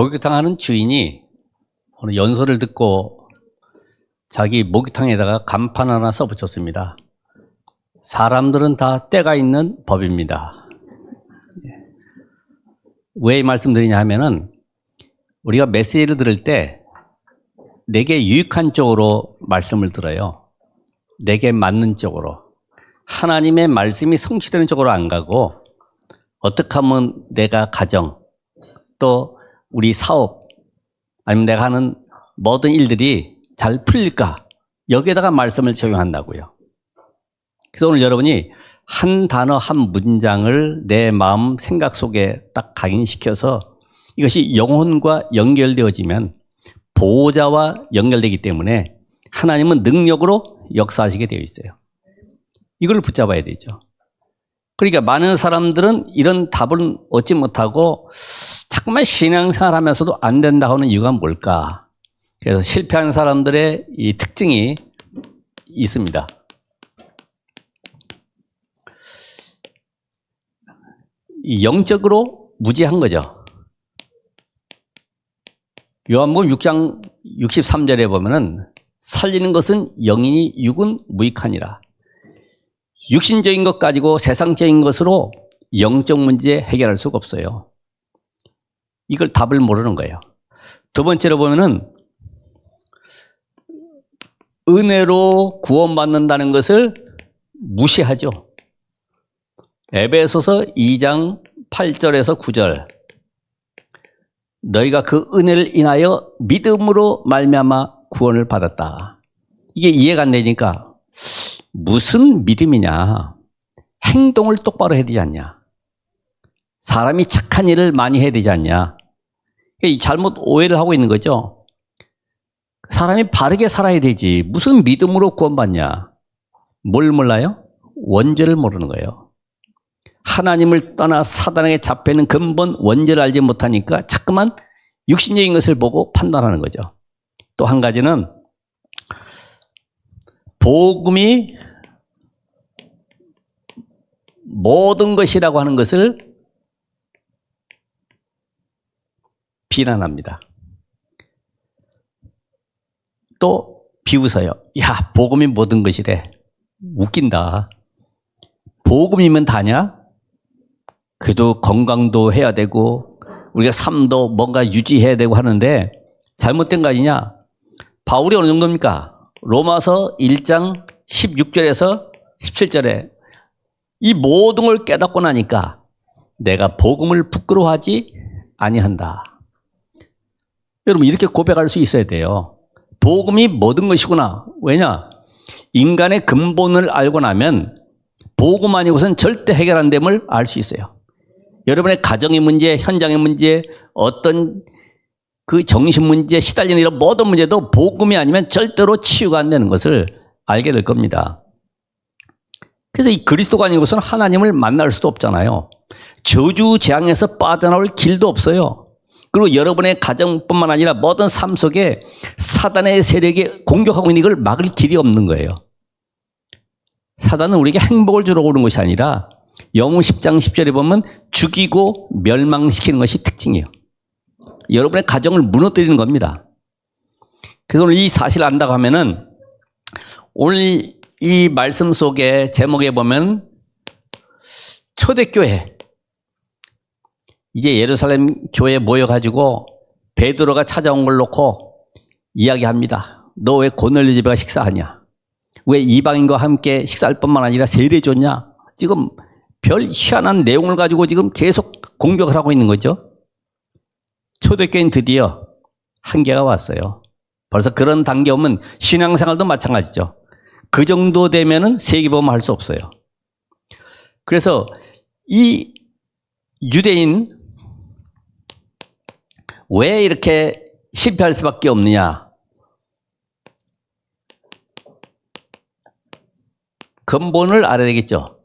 목욕탕 하는 주인이 오늘 연설을 듣고 자기 목욕탕에다가 간판 하나 써붙였습니다. 사람들은 다 때가 있는 법입니다. 왜 이 말씀드리냐 하면은 우리가 메시지를 들을 때 내게 유익한 쪽으로 말씀을 들어요. 내게 맞는 쪽으로. 하나님의 말씀이 성취되는 쪽으로 안 가고 어떻게 하면 내가 가정 또 우리 사업 아니면 내가 하는 모든 일들이 잘 풀릴까 여기에다가 말씀을 적용한다고요. 그래서 오늘 여러분이 한 단어 한 문장을 내 마음 생각 속에 딱 각인시켜서 이것이 영혼과 연결되어지면 보호자와 연결되기 때문에 하나님은 능력으로 역사하시게 되어 있어요. 이걸 붙잡아야 되죠. 그러니까 많은 사람들은 이런 답을 얻지 못하고 자꾸만 신앙생활 하면서도 안 된다고 하는 이유가 뭘까? 그래서 실패한 사람들의 이 특징이 있습니다. 영적으로 무지한 거죠. 요한복음 6장 63절에 보면은 살리는 것은 영이니 육은 무익하니라. 육신적인 것 가지고 세상적인 것으로 영적 문제 해결할 수가 없어요. 이걸 답을 모르는 거예요. 두 번째로 보면은 은혜로 구원받는다는 것을 무시하죠. 에베소서 2장 8절에서 9절 너희가 그 은혜를 인하여 믿음으로 말미암아 구원을 받았다. 이게 이해가 안 되니까 무슨 믿음이냐. 행동을 똑바로 해야 되지 않냐. 사람이 착한 일을 많이 해야 되지 않냐. 이 잘못 오해를 하고 있는 거죠. 사람이 바르게 살아야 되지. 무슨 믿음으로 구원받냐. 뭘 몰라요? 원죄를 모르는 거예요. 하나님을 떠나 사단에게 잡혀있는 근본 원죄를 알지 못하니까 자꾸만 육신적인 것을 보고 판단하는 거죠. 또 한 가지는 복음이 모든 것이라고 하는 것을 비난합니다. 또 비웃어요. 야, 복음이 모든 것이래. 웃긴다. 복음이면 다냐? 그래도 건강도 해야 되고 우리가 삶도 뭔가 유지해야 되고 하는데 잘못된 거 아니냐? 바울이 어느 정도입니까? 로마서 1장 16절에서 17절에 이 모든 걸 깨닫고 나니까 내가 복음을 부끄러워하지 아니한다. 여러분 이렇게 고백할 수 있어야 돼요. 복음이 모든 것이구나. 왜냐? 인간의 근본을 알고 나면 복음 아니고선 절대 해결 안 됨을 알 수 있어요. 여러분의 가정의 문제, 현장의 문제, 어떤 그 정신 문제, 시달리는 이런 모든 문제도 복음이 아니면 절대로 치유가 안 되는 것을 알게 될 겁니다. 그래서 이 그리스도가 아니고서는 하나님을 만날 수도 없잖아요. 저주 재앙에서 빠져나올 길도 없어요. 그리고 여러분의 가정뿐만 아니라 모든 삶 속에 사단의 세력이 공격하고 있는 이걸 막을 길이 없는 거예요. 사단은 우리에게 행복을 주러 오는 것이 아니라 영후 10장 10절에 보면 죽이고 멸망시키는 것이 특징이에요. 여러분의 가정을 무너뜨리는 겁니다. 그래서 오늘 이 사실을 안다고 하면은 오늘 이 말씀 속에 제목에 보면 초대교회 이제 예루살렘 교회에 모여가지고 베드로가 찾아온 걸 놓고 이야기합니다. 너 왜 고넬료 집에 가 식사하냐? 왜 이방인과 함께 식사할 뿐만 아니라 세례 줬냐? 지금 별 희한한 내용을 가지고 지금 계속 공격을 하고 있는 거죠. 초대교회는 드디어 한계가 왔어요. 벌써 그런 단계 오면 신앙생활도 마찬가지죠. 그 정도 되면은 세계보험 할 수 없어요. 그래서 이 유대인 왜 이렇게 실패할 수밖에 없느냐? 근본을 알아야 되겠죠.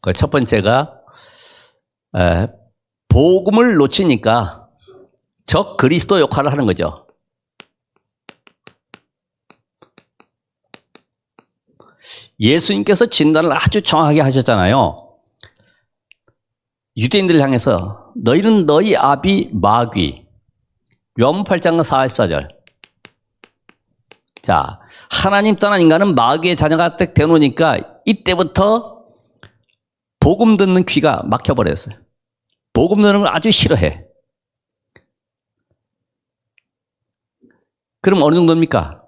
그 첫 번째가 복음을 놓치니까 적 그리스도 역할을 하는 거죠. 예수님께서 진단을 아주 정확하게 하셨잖아요. 유대인들을 향해서 너희는 너희 아비 마귀 요한복음 8장 44절. 자, 하나님 떠난 인간은 마귀의 자녀가 딱 되놓으니까 이때부터 복음 듣는 귀가 막혀버렸어요. 복음 듣는 걸 아주 싫어해. 그럼 어느 정도입니까?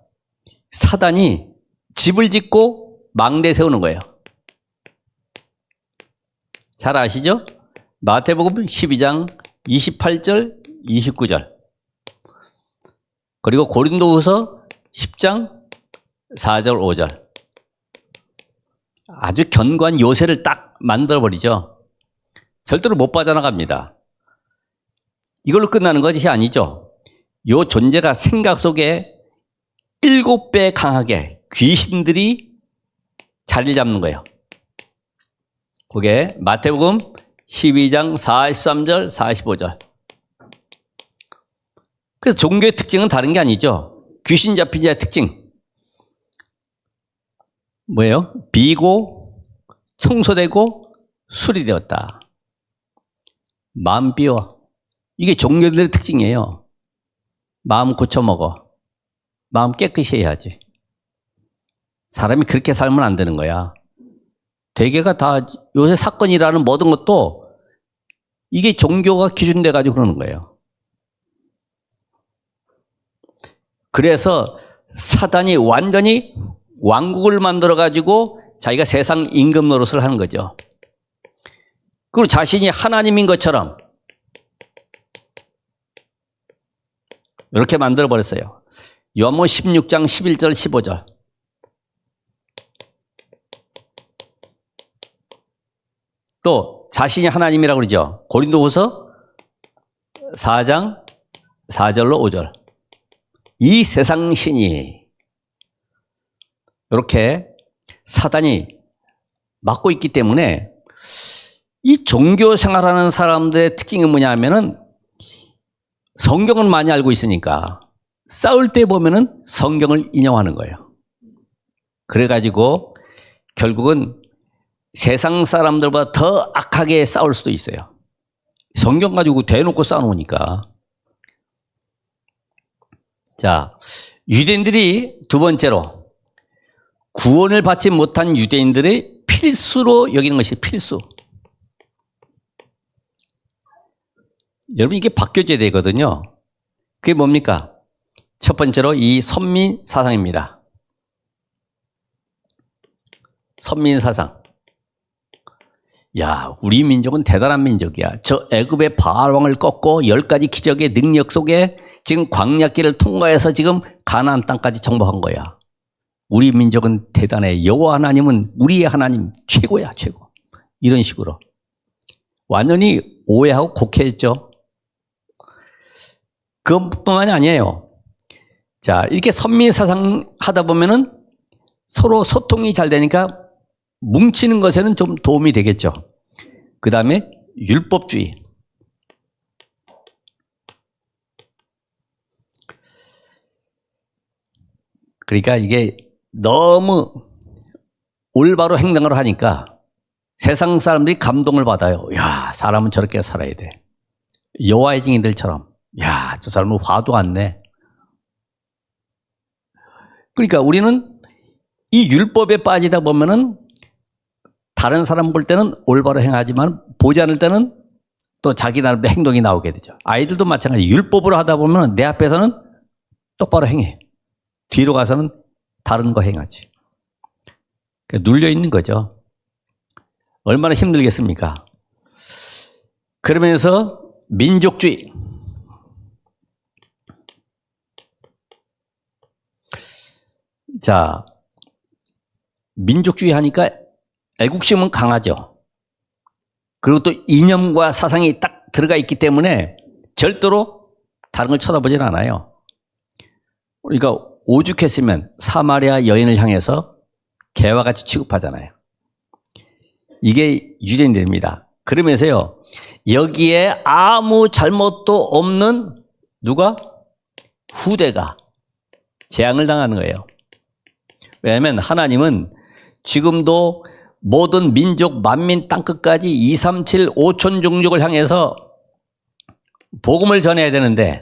사단이 집을 짓고 망대 세우는 거예요. 잘 아시죠? 마태복음 12장 28절, 29절. 그리고 고린도후서 10장 4절, 5절. 아주 견고한 요새를 딱 만들어버리죠. 절대로 못 빠져나갑니다. 이걸로 끝나는 것이 아니죠. 요 존재가 생각 속에 7배 강하게 귀신들이 자리를 잡는 거예요. 그게 마태복음 12장 43절, 45절. 그래서 종교의 특징은 다른 게 아니죠. 귀신 잡힌 자의 특징. 뭐예요? 비고, 청소되고, 술이 되었다. 마음 비워. 이게 종교들의 특징이에요. 마음 고쳐먹어. 마음 깨끗이 해야지. 사람이 그렇게 살면 안 되는 거야. 대개가 다 요새 사건이라는 모든 것도 이게 종교가 기준돼가지고 그러는 거예요. 그래서 사단이 완전히 왕국을 만들어가지고 자기가 세상 임금 노릇을 하는 거죠. 그리고 자신이 하나님인 것처럼 이렇게 만들어버렸어요. 요한복음 16장 11절 15절. 또 자신이 하나님이라고 그러죠. 고린도후서 4장 4절로 5절. 이 세상 신이 이렇게 사단이 막고 있기 때문에 이 종교 생활하는 사람들의 특징이 뭐냐 하면은 성경은 많이 알고 있으니까 싸울 때 보면은 성경을 인용하는 거예요. 그래가지고 결국은 세상 사람들보다 더 악하게 싸울 수도 있어요. 성경 가지고 대놓고 싸우니까. 자, 유대인들이 두 번째로 구원을 받지 못한 유대인들의 필수로 여기는 것이 필수. 여러분 이게 바뀌어져야 되거든요. 그게 뭡니까? 첫 번째로 이 선민 사상입니다. 선민 사상. 야, 우리 민족은 대단한 민족이야. 저 애굽의 바알 왕을 꺾고 10가지 기적의 능력 속에 지금 광야길을 통과해서 지금 가나안 땅까지 정복한 거야. 우리 민족은 대단해. 여호와 하나님은 우리의 하나님 최고야, 최고. 이런 식으로 완전히 오해하고 곡해했죠. 그것뿐만이 아니에요. 자, 이렇게 선민 사상 하다 보면은 서로 소통이 잘 되니까 뭉치는 것에는 좀 도움이 되겠죠. 그 다음에 율법주의. 그러니까 이게 너무 올바로 행동을 하니까 세상 사람들이 감동을 받아요. 야, 사람은 저렇게 살아야 돼. 여호와의 증인들처럼. 야, 저 사람은 화도 안 내. 그러니까 우리는 이 율법에 빠지다 보면은 다른 사람 볼 때는 올바로 행하지만 보지 않을 때는 또 자기 나름의 행동이 나오게 되죠. 아이들도 마찬가지. 율법으로 하다 보면 내 앞에서는 똑바로 행해. 뒤로 가서는 다른 거 행하지. 그러니까 눌려 있는 거죠. 얼마나 힘들겠습니까? 그러면서 민족주의. 자, 민족주의 하니까 애국심은 강하죠. 그리고 또 이념과 사상이 딱 들어가 있기 때문에 절대로 다른 걸 쳐다보진 않아요. 그러니까 오죽했으면 사마리아 여인을 향해서 개와 같이 취급하잖아요. 이게 유대인들입니다. 그러면서요, 여기에 아무 잘못도 없는 누가? 후대가 재앙을 당하는 거예요. 왜냐하면 하나님은 지금도 모든 민족, 만민, 땅끝까지 2, 3, 7, 5천 종족을 향해서 복음을 전해야 되는데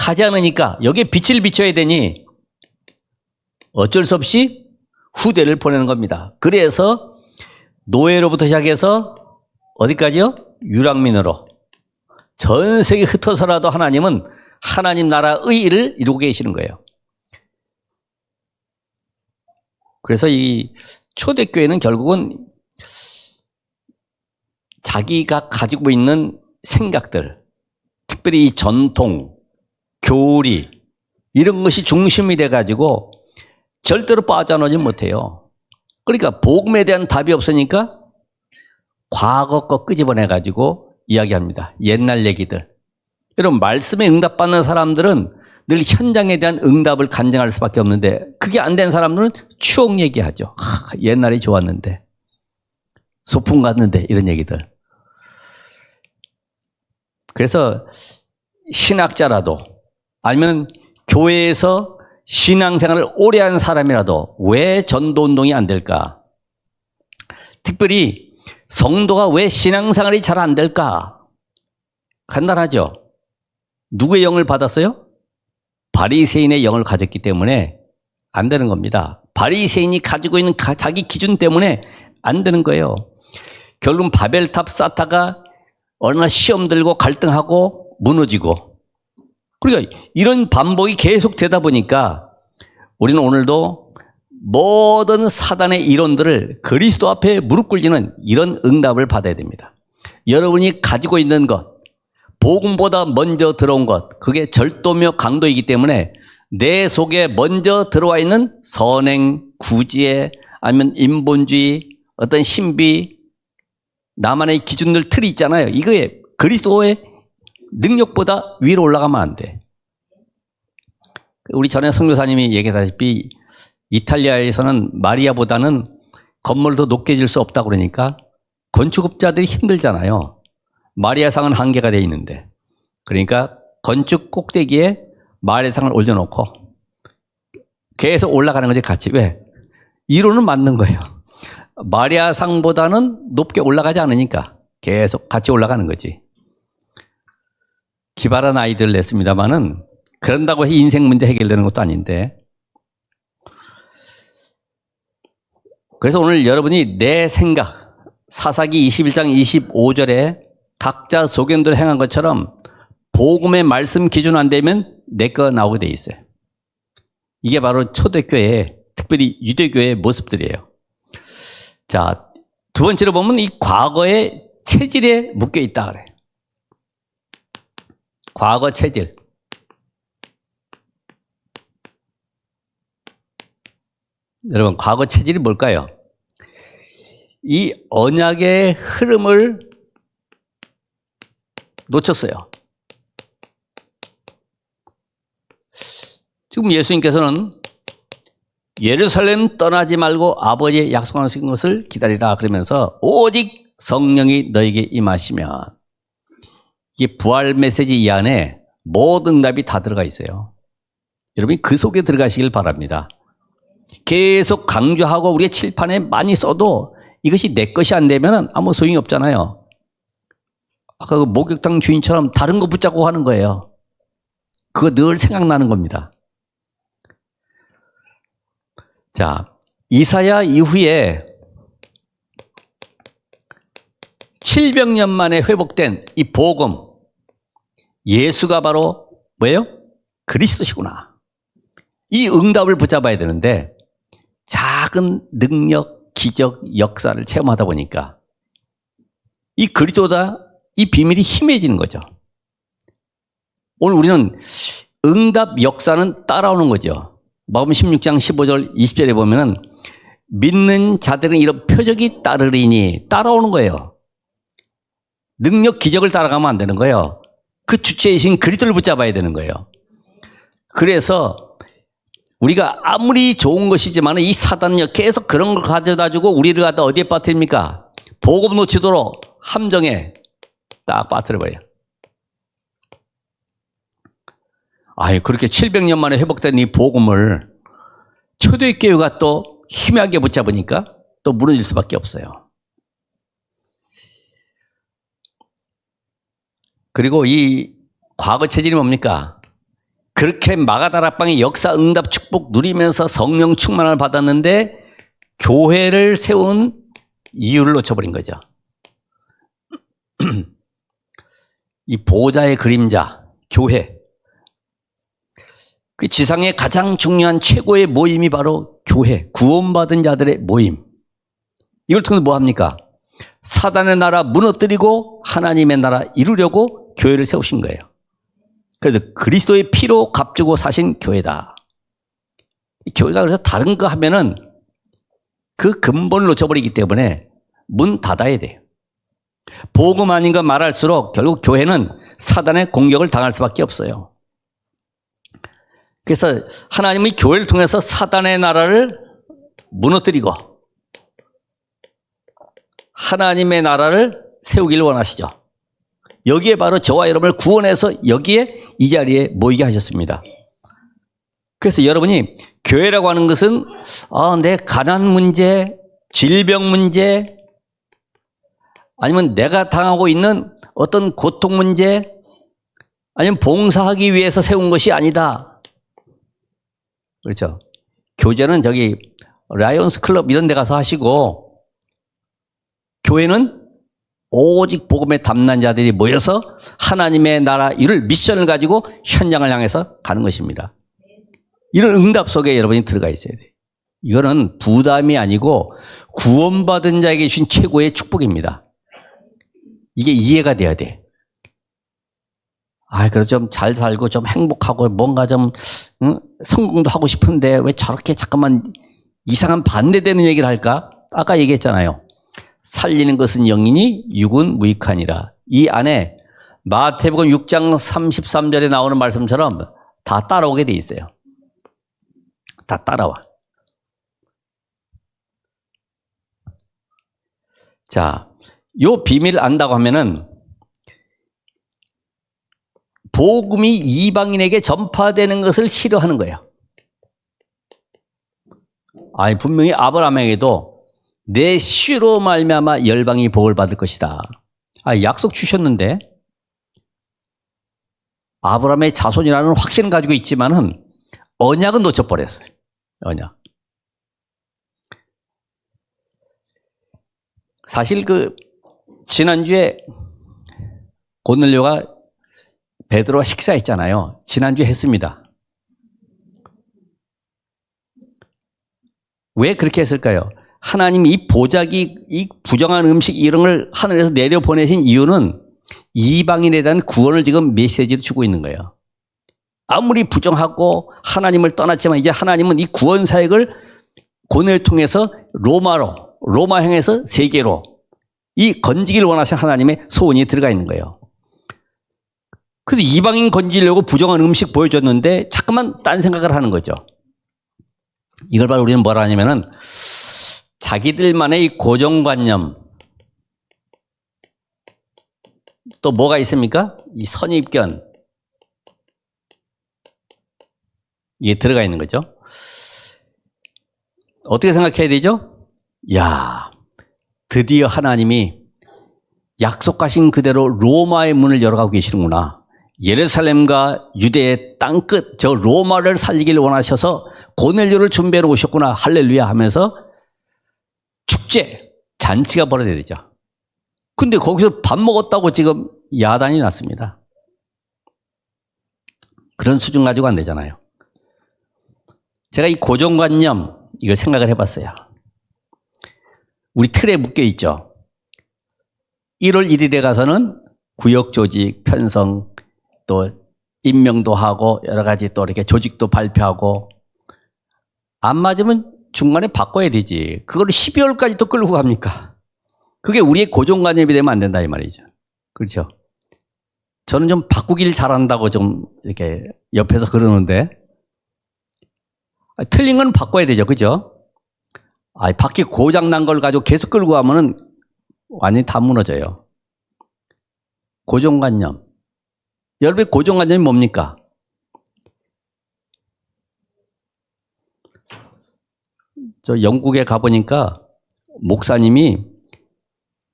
가지 않으니까 여기에 빛을 비춰야 되니 어쩔 수 없이 후대를 보내는 겁니다. 그래서 노예로부터 시작해서 어디까지요? 유랑민으로 전 세계 흩어서라도 하나님은 하나님 나라의 일을 이루고 계시는 거예요. 그래서 이 초대교회는 결국은 자기가 가지고 있는 생각들, 특별히 이 전통, 교리 이런 것이 중심이 돼가지고 절대로 빠져나오지 못해요. 그러니까 복음에 대한 답이 없으니까 과거 거 끄집어내가지고 이야기합니다. 옛날 얘기들. 여러분 말씀에 응답받는 사람들은 늘 현장에 대한 응답을 간증할 수밖에 없는데 그게 안 된 사람들은 추억 얘기하죠. 옛날이 좋았는데 소풍 갔는데 이런 얘기들. 그래서 신학자라도 아니면 교회에서 신앙생활을 오래 한 사람이라도 왜 전도운동이 안 될까? 특별히 성도가 왜 신앙생활이 잘 안 될까? 간단하죠. 누구의 영을 받았어요? 바리새인의 영을 가졌기 때문에 안 되는 겁니다. 바리새인이 가지고 있는 자기 기준 때문에 안 되는 거예요. 결국은 바벨탑 쌓다가 어느 날 시험 들고 갈등하고 무너지고 그러니까 이런 반복이 계속 되다 보니까 우리는 오늘도 모든 사단의 이론들을 그리스도 앞에 무릎 꿇리는 이런 응답을 받아야 됩니다. 여러분이 가지고 있는 것, 복음보다 먼저 들어온 것, 그게 절도며 강도이기 때문에 내 속에 먼저 들어와 있는 선행, 구지애, 아니면 인본주의, 어떤 신비, 나만의 기준들 틀이 있잖아요. 이거에 그리스도의 능력보다 위로 올라가면 안 돼. 우리 전에 선교사님이 얘기하다시피 이탈리아에서는 마리아보다는 건물을 더 높게 질 수 없다 그러니까 건축업자들이 힘들잖아요. 마리아상은 한계가 돼 있는데. 그러니까 건축 꼭대기에 마리아상을 올려놓고 계속 올라가는 거지 같이. 왜? 이론은 맞는 거예요. 마리아상보다는 높게 올라가지 않으니까 계속 같이 올라가는 거지. 기발한 아이디어를 냈습니다마는 그런다고 해서 인생 문제 해결되는 것도 아닌데. 그래서 오늘 여러분이 내 생각, 사사기 21장 25절에 각자 소견대로 행한 것처럼 복음의 말씀 기준 안 되면 내 거 나오게 돼 있어요. 이게 바로 초대교회, 특별히 유대교회의 모습들이에요. 자, 두 번째로 보면 이 과거의 체질에 묶여 있다 그래. 과거 체질. 여러분, 과거 체질이 뭘까요? 이 언약의 흐름을 놓쳤어요. 지금 예수님께서는 예루살렘 떠나지 말고 아버지의 약속하신 것을 기다리라 그러면서 오직 성령이 너에게 임하시면 이게 부활 메시지 이 안에 모든 응답이 다 들어가 있어요. 여러분이 그 속에 들어가시길 바랍니다. 계속 강조하고 우리의 칠판에 많이 써도 이것이 내 것이 안 되면 아무 소용이 없잖아요. 아까 그 목욕탕 주인처럼 다른 거 붙잡고 하는 거예요. 그거 늘 생각나는 겁니다. 자, 이사야 이후에 700년 만에 회복된 이 복음, 예수가 바로 뭐예요? 그리스도시구나. 이 응답을 붙잡아야 되는데 작은 능력, 기적, 역사를 체험하다 보니까 이 그리스도다 이 비밀이 희미해지는 거죠. 오늘 우리는 응답 역사는 따라오는 거죠. 마가복음 16장 15절 20절에 보면은 믿는 자들은 이런 표적이 따르리니 따라오는 거예요. 능력, 기적을 따라가면 안 되는 거예요. 그 주체이신 그리스도를 붙잡아야 되는 거예요. 그래서 우리가 아무리 좋은 것이지만 이 사단은 계속 그런 걸 가져다 주고 우리를 갖다 어디에 빠뜨립니까? 복음 놓치도록 함정에 딱 빠뜨려버려요. 아유, 그렇게 700년 만에 회복된 이 복음을 초대교회가 또 희미하게 붙잡으니까 또 무너질 수밖에 없어요. 그리고 이 과거 체질이 뭡니까? 그렇게 마가다락방의 역사 응답 축복 누리면서 성령 충만을 받았는데 교회를 세운 이유를 놓쳐버린 거죠. 이 보좌의 그림자, 교회. 그 지상의 가장 중요한 최고의 모임이 바로 교회, 구원받은 자들의 모임. 이걸 통해서 뭐 합니까? 사단의 나라 무너뜨리고 하나님의 나라 이루려고 교회를 세우신 거예요. 그래서 그리스도의 피로 값주고 사신 교회다. 교회가 그래서 다른 거 하면은 그 근본을 놓쳐버리기 때문에 문 닫아야 돼요. 복음 아닌 거 말할수록 결국 교회는 사단의 공격을 당할 수밖에 없어요. 그래서 하나님이 교회를 통해서 사단의 나라를 무너뜨리고 하나님의 나라를 세우기를 원하시죠. 여기에 바로 저와 여러분을 구원해서 여기에 이 자리에 모이게 하셨습니다. 그래서 여러분이 교회라고 하는 것은 내 가난 문제, 질병 문제, 아니면 내가 당하고 있는 어떤 고통 문제, 아니면 봉사하기 위해서 세운 것이 아니다. 그렇죠? 교제는 저기 라이온스 클럽 이런 데 가서 하시고, 교회는 오직 복음에 담난 자들이 모여서 하나님의 나라 이룰 미션을 가지고 현장을 향해서 가는 것입니다. 이런 응답 속에 여러분이 들어가 있어야 돼요. 이거는 부담이 아니고 구원받은 자에게 주신 최고의 축복입니다. 이게 이해가 돼야 돼. 그래도 좀 잘 살고 좀 행복하고 뭔가 좀 성공도 하고 싶은데 왜 저렇게 잠깐만 이상한 반대되는 얘기를 할까? 아까 얘기했잖아요. 살리는 것은 영이니 육은 무익하니라. 이 안에 마태복음 6장 33절에 나오는 말씀처럼 다 따라오게 돼 있어요. 다 따라와. 자, 요 비밀을 안다고 하면은 복음이 이방인에게 전파되는 것을 싫어하는 거예요. 분명히 아브라함에게도 내 씨로 말미암아 열방이 복을 받을 것이다. 약속 주셨는데 아브라함의 자손이라는 확신을 가지고 있지만은 언약은 놓쳐버렸어요. 언약. 사실 지난주에 고넬료가 베드로와 식사했잖아요. 지난주에 했습니다. 왜 그렇게 했을까요? 하나님이 이 보자기, 이 부정한 음식 이런 걸 하늘에서 내려보내신 이유는 이방인에 대한 구원을 지금 메시지로 주고 있는 거예요. 아무리 부정하고 하나님을 떠났지만 이제 하나님은 이 구원 사역을 고넬을 통해서 로마형에서 세계로 이 건지기를 원하신 하나님의 소원이 들어가 있는 거예요. 그래서 이방인 건지려고 부정한 음식 보여줬는데 자꾸만 딴 생각을 하는 거죠. 이걸 바로 우리는 뭐라 하냐면은 자기들만의 이 고정관념, 또 뭐가 있습니까? 이 선입견, 이게 들어가 있는 거죠. 어떻게 생각해야 되죠? 드디어 하나님이 약속하신 그대로 로마의 문을 열어가고 계시는구나. 예루살렘과 유대의 땅끝 저 로마를 살리기를 원하셔서 고넬료를 준비해 오셨구나. 할렐루야 하면서 축제, 잔치가 벌어져야 되죠. 근데 거기서 밥 먹었다고 지금 야단이 났습니다. 그런 수준 가지고 안 되잖아요. 제가 이 고정관념 이걸 생각을 해봤어요. 우리 틀에 묶여 있죠. 1월 1일에 가서는 구역조직, 편성, 또 임명도 하고 여러 가지 또 이렇게 조직도 발표하고 안 맞으면 중간에 바꿔야 되지. 그걸 12월까지 또 끌고 갑니까? 그게 우리의 고정관념이 되면 안 된다 이 말이죠. 그렇죠? 저는 좀 바꾸기를 잘한다고 좀 이렇게 옆에서 그러는데 틀린 건 바꿔야 되죠. 그죠? 바퀴 고장 난 걸 가지고 계속 끌고 가면은 완전히 다 무너져요. 고정관념. 여러분의 고정관념이 뭡니까? 저 영국에 가보니까 목사님이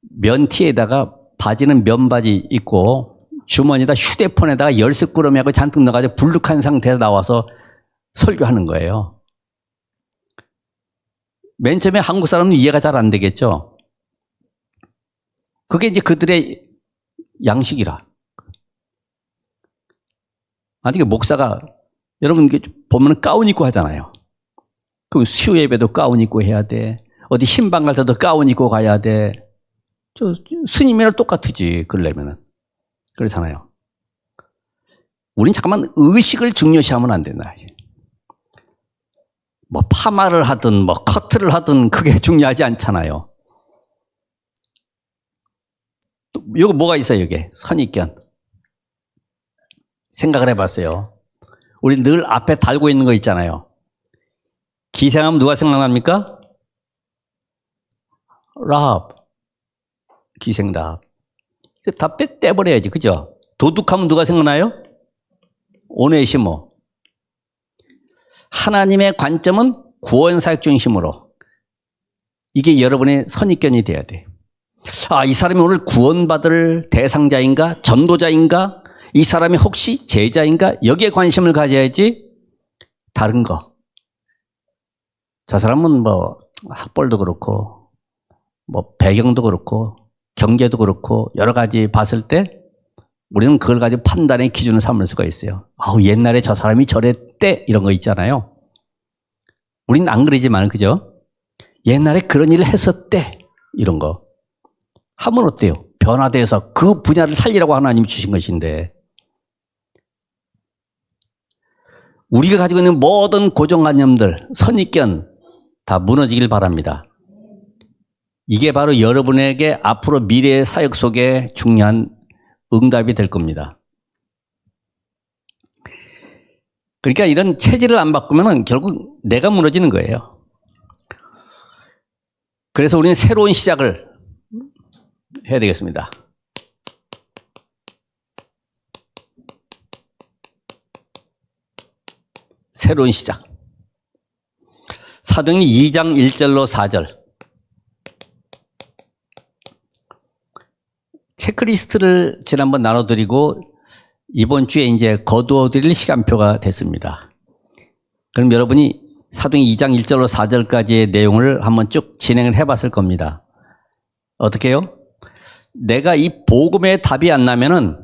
면티에다가 바지는 면바지 입고 주머니에다 휴대폰에다가 열쇠 꾸러미하고 잔뜩 넣어가지고 불룩한 상태에서 나와서 설교하는 거예요. 맨 처음에 한국 사람은 이해가 잘 안 되겠죠. 그게 이제 그들의 양식이라. 아니, 목사가, 여러분, 보면 가운 입고 하잖아요. 그럼 수요 예배도 가운 입고 해야 돼. 어디 신방 갈 때도 가운 입고 가야 돼. 스님이랑 똑같지, 그러려면은. 그렇잖아요. 우린 잠깐만 의식을 중요시하면 안 된다. 뭐 파마를 하든 뭐 커트를 하든 그게 중요하지 않잖아요. 이거 뭐가 있어요, 이게? 선입견. 생각을 해봤어요. 우리 늘 앞에 달고 있는 거 있잖아요. 기생하면 누가 생각납니까? 라합. 기생 라합. 이거 다 떼버려야지, 그죠? 도둑하면 누가 생각나요? 오네시모. 하나님의 관점은 구원사역 중심으로. 이게 여러분의 선입견이 돼야 돼요. 아, 이 사람이 오늘 구원받을 대상자인가? 전도자인가? 이 사람이 혹시 제자인가? 여기에 관심을 가져야지. 다른 거. 저 사람은 뭐 학벌도 그렇고 뭐 배경도 그렇고 경제도 그렇고 여러 가지 봤을 때 우리는 그걸 가지고 판단의 기준을 삼을 수가 있어요. 아우, 옛날에 저 사람이 저랬대 이런 거 있잖아요. 우리는 안 그러지만, 그죠? 옛날에 그런 일을 했었대 이런 거 하면 어때요? 변화돼서 그 분야를 살리라고 하나님이 주신 것인데, 우리가 가지고 있는 모든 고정관념들, 선입견 다 무너지길 바랍니다. 이게 바로 여러분에게 앞으로 미래의 사역 속에 중요한 응답이 될 겁니다. 그러니까 이런 체질을 안 바꾸면 결국 내가 무너지는 거예요. 그래서 우리는 새로운 시작을 해야 되겠습니다. 새로운 시작. 사도행전 2장 1절로 4절. 체크리스트를 지난번 나눠드리고 이번 주에 이제 거두어드릴 시간표가 됐습니다. 그럼 여러분이 사도행전 2장 1절로 4절까지의 내용을 한번 쭉 진행을 해봤을 겁니다. 어떻게 해요? 내가 이 복음의 답이 안 나면은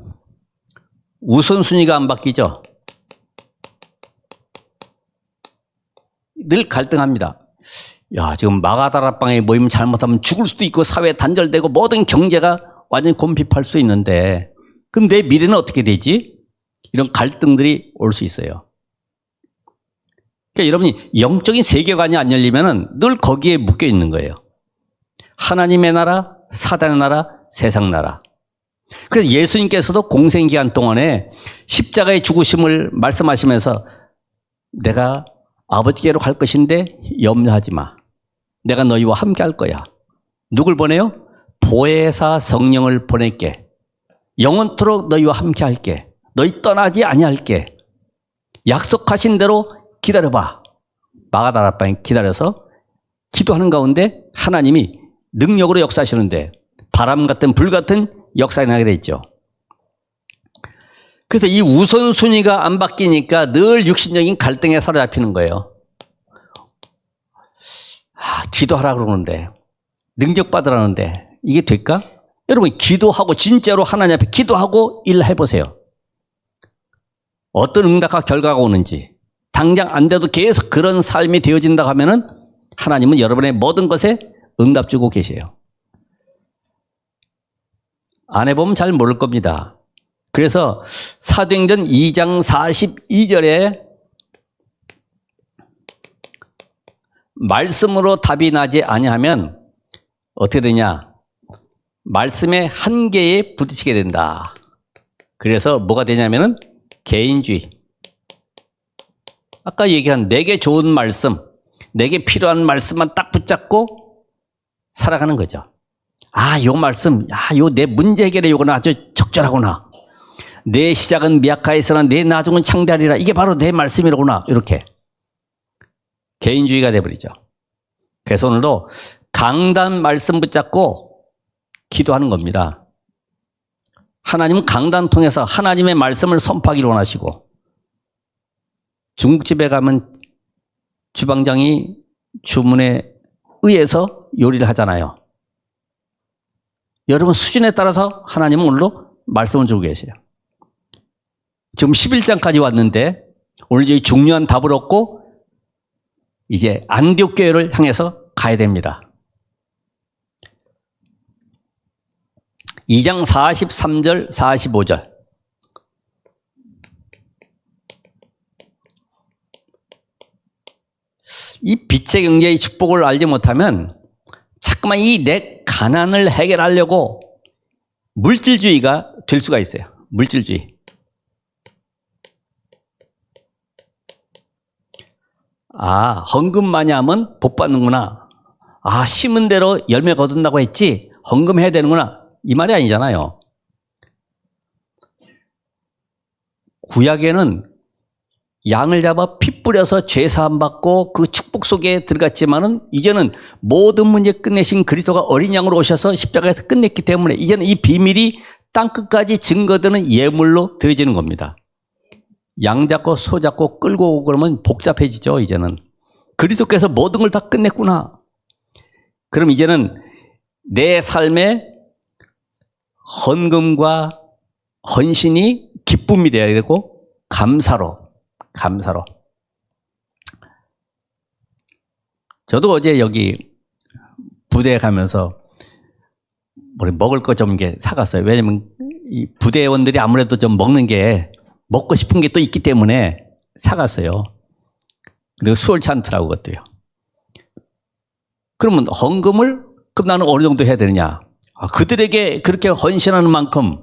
우선순위가 안 바뀌죠. 늘 갈등합니다. 야, 지금 마가다락방에 모이면 잘못하면 죽을 수도 있고 사회 단절되고 모든 경제가 완전히 곰핍할 수 있는데 그럼 내 미래는 어떻게 되지? 이런 갈등들이 올 수 있어요. 그러니까 여러분이 영적인 세계관이 안 열리면은 늘 거기에 묶여 있는 거예요. 하나님의 나라, 사단의 나라, 세상 나라. 그래서 예수님께서도 공생기간 동안에 십자가의 죽으심을 말씀하시면서 내가 아버지께로 갈 것인데 염려하지 마. 내가 너희와 함께 할 거야. 누굴 보내요? 보혜사 성령을 보낼게. 영원토록 너희와 함께 할게. 너희 떠나지 아니할게. 약속하신 대로 기다려봐. 마가다락방에 기다려서 기도하는 가운데 하나님이 능력으로 역사하시는데 바람 같은 불 같은 역사가 나게 됐죠. 그래서 이 우선순위가 안 바뀌니까 늘 육신적인 갈등에 사로잡히는 거예요. 기도하라 그러는데, 능력 받으라는데 이게 될까? 여러분 기도하고 진짜로 하나님 앞에 기도하고 일 해보세요. 어떤 응답과 결과가 오는지. 당장 안 돼도 계속 그런 삶이 되어진다고 하면은 하나님은 여러분의 모든 것에 응답 주고 계세요. 안 해보면 잘 모를 겁니다. 그래서 사도행전 2장 42절에 말씀으로 답이 나지 아니하면 어떻게 되냐? 말씀의 한계에 부딪히게 된다. 그래서 뭐가 되냐면은 개인주의. 아까 얘기한 내게 좋은 말씀, 내게 필요한 말씀만 딱 붙잡고 살아가는 거죠. 아, 요 말씀, 요 내 문제 해결에 요거는 아주 적절하구나. 내 시작은 미약하였으나 내 나중은 창대하리라. 이게 바로 내 말씀이로구나. 이렇게 개인주의가 돼버리죠. 그래서 오늘도 강단 말씀 붙잡고 기도하는 겁니다. 하나님은 강단 통해서 하나님의 말씀을 선포하기를 원하시고, 중국집에 가면 주방장이 주문에 의해서 요리를 하잖아요. 여러분 수준에 따라서 하나님은 오늘도 말씀을 주고 계세요. 지금 11장까지 왔는데 오늘 이제 중요한 답을 얻고 이제 안디옥 교회를 향해서 가야 됩니다. 2장 43절 45절. 이 빛의 경제의 축복을 알지 못하면 자꾸만 이 내 가난을 해결하려고 물질주의가 될 수가 있어요. 물질주의. 아, 헌금 많이 하면 복 받는구나. 아, 심은 대로 열매 거둔다고 했지 헌금해야 되는구나. 이 말이 아니잖아요. 구약에는 양을 잡아 피 뿌려서 죄 사함 받고 그 축복 속에 들어갔지만은 이제는 모든 문제 끝내신 그리스도가 어린 양으로 오셔서 십자가에서 끝냈기 때문에 이제는 이 비밀이 땅끝까지 증거되는 예물로 드려지는 겁니다. 양 잡고 소 잡고 끌고 오고 그러면 복잡해지죠. 이제는 그리스도께서 모든 걸 다 끝냈구나. 그럼 이제는 내 삶에 헌금과 헌신이 기쁨이 되어야 되고 감사로. 저도 어제 여기 부대에 가면서 먹을 거 좀 사갔어요. 왜냐면 이 부대원들이 아무래도 좀 먹는 게 먹고 싶은 게 또 있기 때문에 사갔어요. 그리고 수월치 않더라고 그것도요. 그러면 헌금을 그럼 나는 어느 정도 해야 되느냐? 그들에게 그렇게 헌신하는 만큼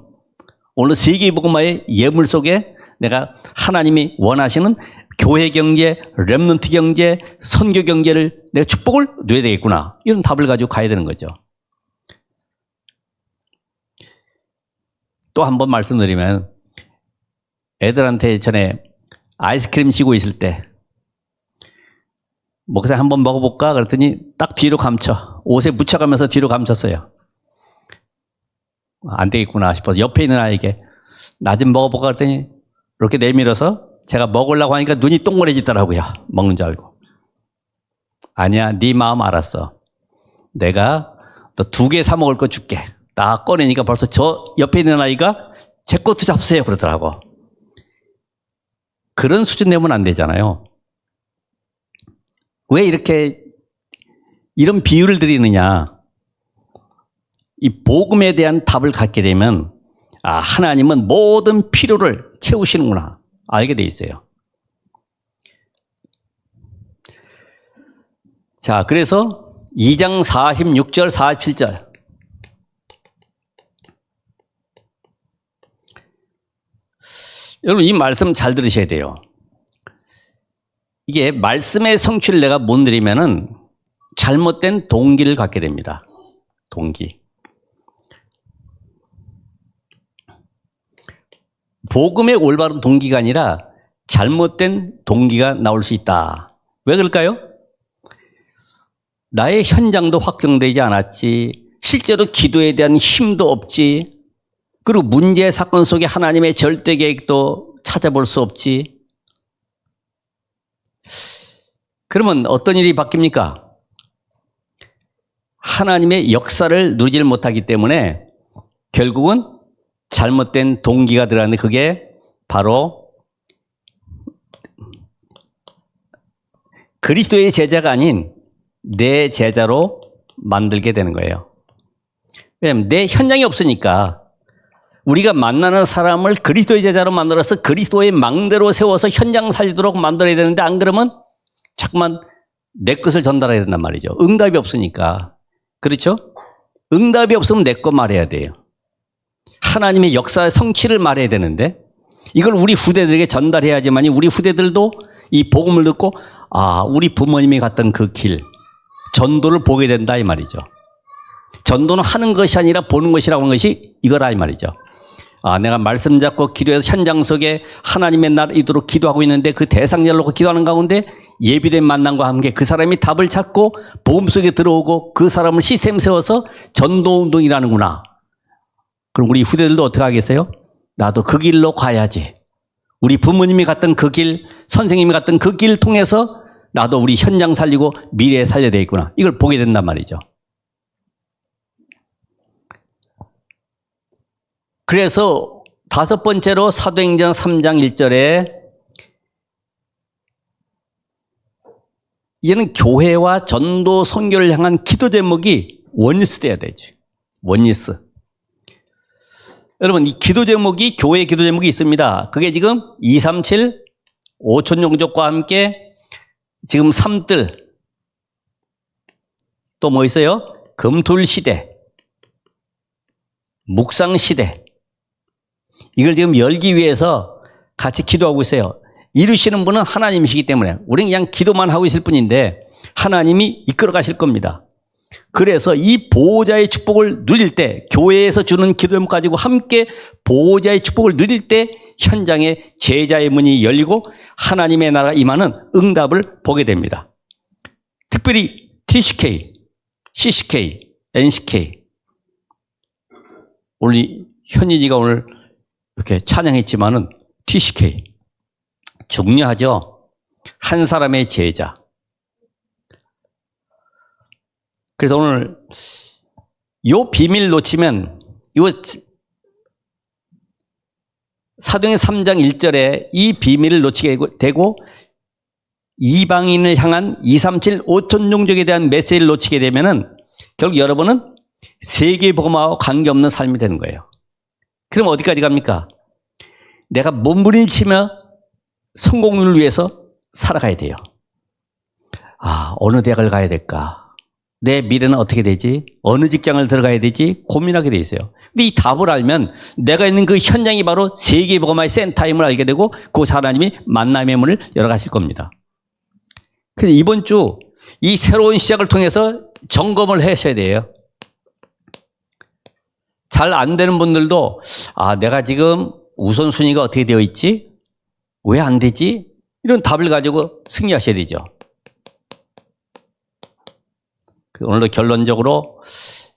오늘 세계복음화의 예물 속에 내가 하나님이 원하시는 교회 경제, 렘넌트 경제, 선교 경제를 내가 축복을 누려야 되겠구나. 이런 답을 가지고 가야 되는 거죠. 또 한 번 말씀드리면 애들한테 전에 아이스크림 쥐고 있을 때 목사님 한번 먹어볼까? 그랬더니 딱 뒤로 감춰. 옷에 묻혀가면서 뒤로 감췄어요. 안 되겠구나 싶어서 옆에 있는 아이에게 나 좀 먹어볼까? 그랬더니 이렇게 내밀어서 제가 먹으려고 하니까 눈이 동그래지더라고요. 먹는 줄 알고. 아니야, 네 마음 알았어. 내가 너 2개 사 먹을 거 줄게. 딱 꺼내니까 벌써 저 옆에 있는 아이가 제 것도 잡으세요 그러더라고. 그런 수준 내면 안 되잖아요. 왜 이렇게 이런 비유를 드리느냐. 이 복음에 대한 답을 갖게 되면 하나님은 모든 필요를 채우시는구나 알게 돼 있어요. 자, 그래서 2장 46절 47절 여러분 이 말씀 잘 들으셔야 돼요. 이게 말씀의 성취를 내가 못 누리면은 잘못된 동기를 갖게 됩니다. 동기. 복음의 올바른 동기가 아니라 잘못된 동기가 나올 수 있다. 왜 그럴까요? 나의 현장도 확정되지 않았지. 실제로 기도에 대한 힘도 없지. 그리고 문제 사건 속에 하나님의 절대 계획도 찾아볼 수 없지. 그러면 어떤 일이 바뀝니까? 하나님의 역사를 누리질 못하기 때문에 결국은 잘못된 동기가 들어가는데 그게 바로 그리스도의 제자가 아닌 내 제자로 만들게 되는 거예요. 왜냐하면 내 현장이 없으니까 우리가 만나는 사람을 그리스도의 제자로 만들어서 그리스도의 망대로 세워서 현장 살리도록 만들어야 되는데 안 그러면 자꾸만 내 것을 전달해야 된단 말이죠. 응답이 없으니까. 그렇죠? 응답이 없으면 내 거 말해야 돼요. 하나님의 역사의 성취를 말해야 되는데 이걸 우리 후대들에게 전달해야지만 우리 후대들도 이 복음을 듣고 우리 부모님이 갔던 그 길 전도를 보게 된다 이 말이죠. 전도는 하는 것이 아니라 보는 것이라고 하는 것이 이거라 이 말이죠. 내가 말씀 잡고 기도해서 현장 속에 하나님의 나라를 이루도록 기도하고 있는데 그 대상자를 놓고 기도하는 가운데 예비된 만남과 함께 그 사람이 답을 찾고 복음 속에 들어오고 그 사람을 시스템 세워서 전도운동이라는구나. 그럼 우리 후대들도 어떻게 하겠어요? 나도 그 길로 가야지. 우리 부모님이 갔던 그 길, 선생님이 갔던 그 길 통해서 나도 우리 현장 살리고 미래 살려야 되겠구나. 이걸 보게 된단 말이죠. 그래서 다섯 번째로 사도행전 3장 1절에 이제는 교회와 전도 선교를 향한 기도 제목이 원리스 돼야 되지. 원리스. 여러분, 이 기도 제목이, 교회 기도 제목이 있습니다. 그게 지금 237 5천 영족과 함께 지금 삼들, 또 뭐 있어요? 금툴 시대, 묵상 시대. 이걸 지금 열기 위해서 같이 기도하고 있어요. 이루시는 분은 하나님이시기 때문에 우리는 그냥 기도만 하고 있을 뿐인데 하나님이 이끌어 가실 겁니다. 그래서 이 보호자의 축복을 누릴 때, 교회에서 주는 기도를 가지고 함께 보호자의 축복을 누릴 때 현장에 제자의 문이 열리고 하나님의 나라가 임하는 응답을 보게 됩니다. 특별히 TCK, CCK, NCK. 우리 현인이가 오늘 이렇게 찬양했지만은 TCK. 중요하죠. 한 사람의 제자. 그래서 오늘 요 비밀 놓치면 요 사도행전 3장 1절에 이 비밀을 놓치게 되고 이방인을 향한 237 5천 종족에 대한 메시지를 놓치게 되면은 결국 여러분은 세계복음화와 관계없는 삶이 되는 거예요. 그럼 어디까지 갑니까? 내가 몸부림치며 성공률을 위해서 살아가야 돼요. 아, 어느 대학을 가야 될까? 내 미래는 어떻게 되지? 어느 직장을 들어가야 되지? 고민하게 돼 있어요. 근데 이 답을 알면 내가 있는 그 현장이 바로 세계복음화의 센터임을 알게 되고 그 하나님이 만남의 문을 열어가실 겁니다. 근데 이번 주 이 새로운 시작을 통해서 점검을 하셔야 돼요. 잘 안 되는 분들도 아, 내가 지금 우선순위가 어떻게 되어 있지? 왜 안 되지? 이런 답을 가지고 승리하셔야 되죠. 오늘도 결론적으로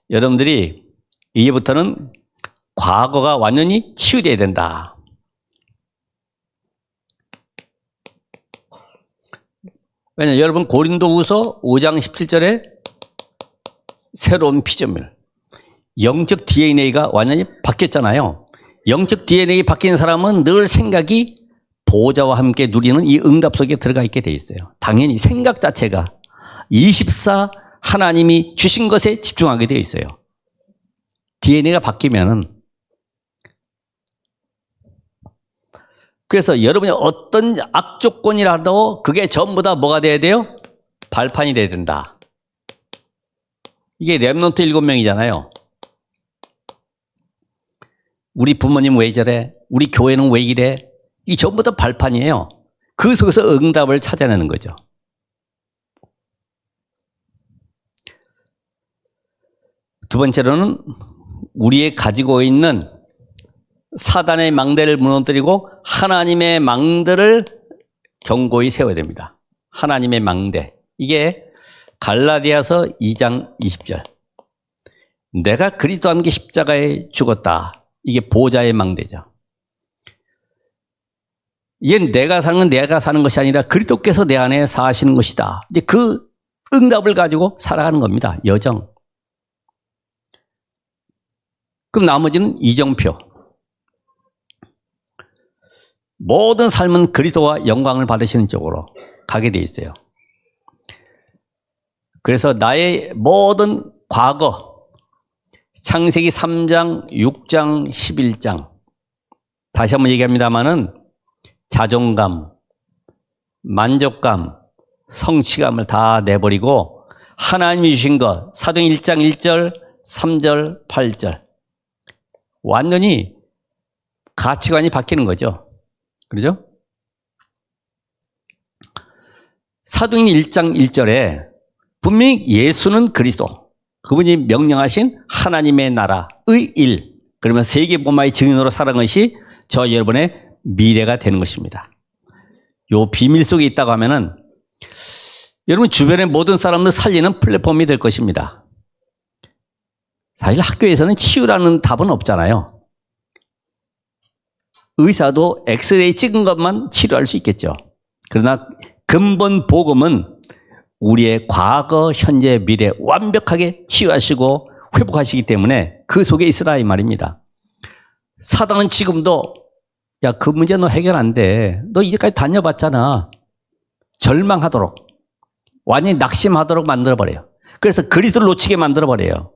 여러분들이 이제부터는 과거가 완전히 치유되어야 된다. 왜냐하면 여러분 고린도후서 5장 17절에 새로운 피조물, 영적 DNA가 완전히 바뀌었잖아요. 영적 DNA 바뀐 사람은 늘 생각이 보호자와 함께 누리는 이 응답 속에 들어가 있게 돼 있어요. 당연히 생각 자체가 24 하나님이 주신 것에 집중하게 되어 있어요. DNA가 바뀌면은. 그래서 여러분이 어떤 악조건이라도 그게 전부 다 뭐가 돼야 돼요? 발판이 돼야 된다. 이게 렘넌트 7명이잖아요. 우리 부모님 왜 저래? 우리 교회는 왜 이래? 이 전부 다 발판이에요. 그 속에서 응답을 찾아내는 거죠. 두 번째로는 우리의 가지고 있는 사단의 망대를 무너뜨리고 하나님의 망대를 견고히 세워야 됩니다. 하나님의 망대. 이게 갈라디아서 2장 20절. 내가 그리스도와 함께 십자가에 죽었다. 이게 보호자의 망대죠. 이게 내가 사는 건 내가 사는 것이 아니라 그리스도께서 내 안에 사시는 것이다. 이제 그 응답을 가지고 살아가는 겁니다. 여정. 그럼 나머지는 이정표. 모든 삶은 그리스도와 영광을 받으시는 쪽으로 가게 돼 있어요. 그래서 나의 모든 과거, 창세기 3장, 6장, 11장 다시 한번 얘기합니다마는 자존감, 만족감, 성취감을 다 내버리고 하나님이 주신 것, 사도행전 1장 1절, 3절, 8절 완전히 가치관이 바뀌는 거죠. 그렇죠? 사도행전 1장 1절에 분명히 예수는 그리스도, 그분이 명령하신 하나님의 나라의 일, 그러면 세계복음화의 증인으로 살아간 것이 저 여러분의 미래가 되는 것입니다. 요 비밀 속에 있다고 하면은 여러분 주변의 모든 사람들 살리는 플랫폼이 될 것입니다. 사실 학교에서는 치유라는 답은 없잖아요. 의사도 엑스레이 찍은 것만 치료할 수 있겠죠. 그러나 근본 복음은 우리의 과거, 현재, 미래 완벽하게 치유하시고 회복하시기 때문에 그 속에 있으라 이 말입니다. 사단은 지금도 야, 그 문제 너 해결 안 돼. 너 이제까지 다녀봤잖아. 절망하도록, 완전히 낙심하도록 만들어버려요. 그래서 그리스도를 놓치게 만들어버려요.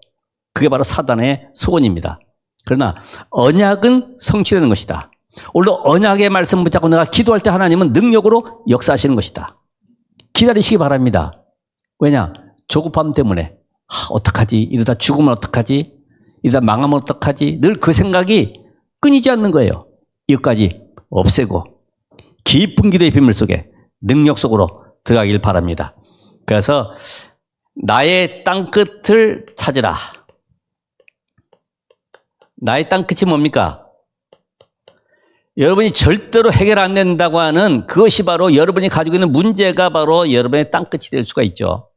그게 바로 사단의 소원입니다. 그러나 언약은 성취되는 것이다. 오늘 언약의 말씀 붙잡고 내가 기도할 때 하나님은 능력으로 역사하시는 것이다. 기다리시기 바랍니다. 왜냐? 조급함 때문에 어떡하지? 이러다 죽으면 어떡하지? 이러다 망하면 어떡하지? 늘 그 생각이 끊이지 않는 거예요. 이것까지 없애고 깊은 기도의 비밀 속에 능력 속으로 들어가길 바랍니다. 그래서 나의 땅끝을 찾으라. 나의 땅끝이 뭡니까? 여러분이 절대로 해결 안 된다고 하는 그것이 바로 여러분이 가지고 있는 문제가 바로 여러분의 땅끝이 될 수가 있죠.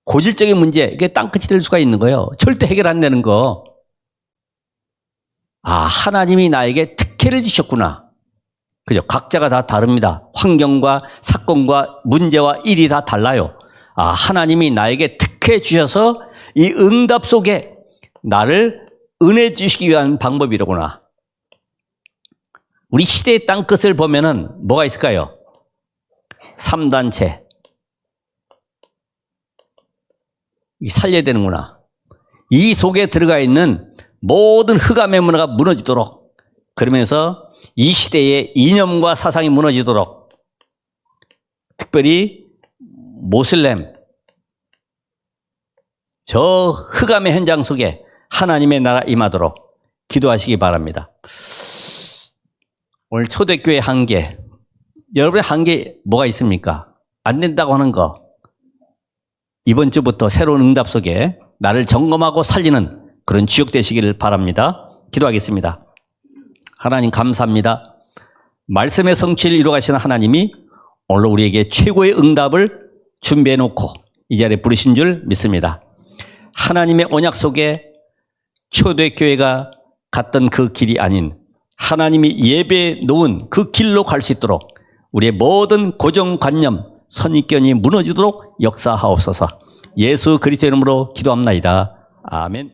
고질적인 문제, 이게 땅끝이 될 수가 있는 거예요. 절대 해결 안 되는 거. 아, 하나님이 나에게 특혜를 주셨구나. 그죠? 각자가 다 다릅니다. 환경과 사건과 문제와 일이 다 달라요. 아, 하나님이 나에게 특혜 주셔서 이 응답 속에 나를 은혜 주시기 위한 방법이로구나. 우리 시대의 땅끝을 보면은 뭐가 있을까요? 3단체. 살려야 되는구나. 이 속에 들어가 있는 모든 흑암의 문화가 무너지도록, 그러면서 이 시대의 이념과 사상이 무너지도록, 특별히 모슬렘, 저 흑암의 현장 속에 하나님의 나라 임하도록 기도하시기 바랍니다. 오늘 초대교회 한계, 여러분의 한계 뭐가 있습니까? 안 된다고 하는 거, 이번 주부터 새로운 응답 속에 나를 점검하고 살리는 그런 주역 되시기를 바랍니다. 기도하겠습니다. 하나님 감사합니다. 말씀의 성취를 이루어가시는 하나님이 오늘 우리에게 최고의 응답을 준비해 놓고 이 자리에 부르신 줄 믿습니다. 하나님의 언약 속에 초대교회가 갔던 그 길이 아닌 하나님이 예배해 놓은 그 길로 갈 수 있도록 우리의 모든 고정관념, 선입견이 무너지도록 역사하옵소서. 예수 그리스도의 이름으로 기도합나이다. 아멘.